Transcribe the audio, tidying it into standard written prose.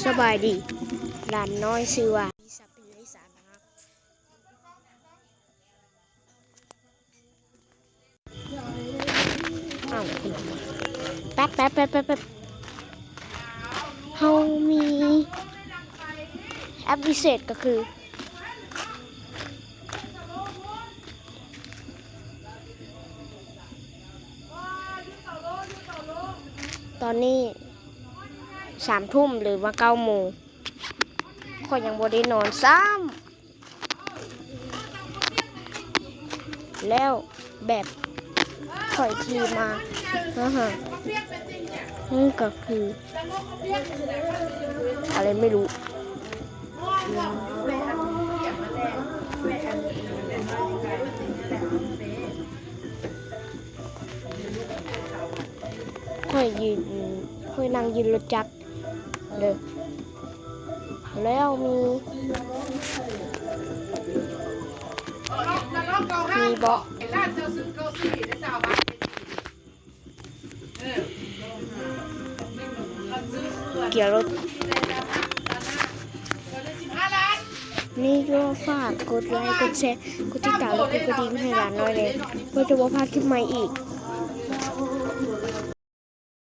สบายดีหลานน้อยชื่อว่าสัพเพอีสานนะครับอ้าวแป๊บเฮามีแอปพิเศษก็คือตอนนี้3 ทุ่มหรือว่า9 โมงข้อยยังบ่ได้นอนซ้ำแล้วแบบข่อยทีมานี่ก็คืออะไรไม่รู้ค่อยนั่งยืนรถจักรเลยแล้วมีเบาะเกี่ยวรถนี่ก็ฝากกดไลค์กดแชร์กดติดตามและกดกระดิ่งให้หลานน้อยเลยเพื่อจะบ่พลาดคลิปใหม่อีก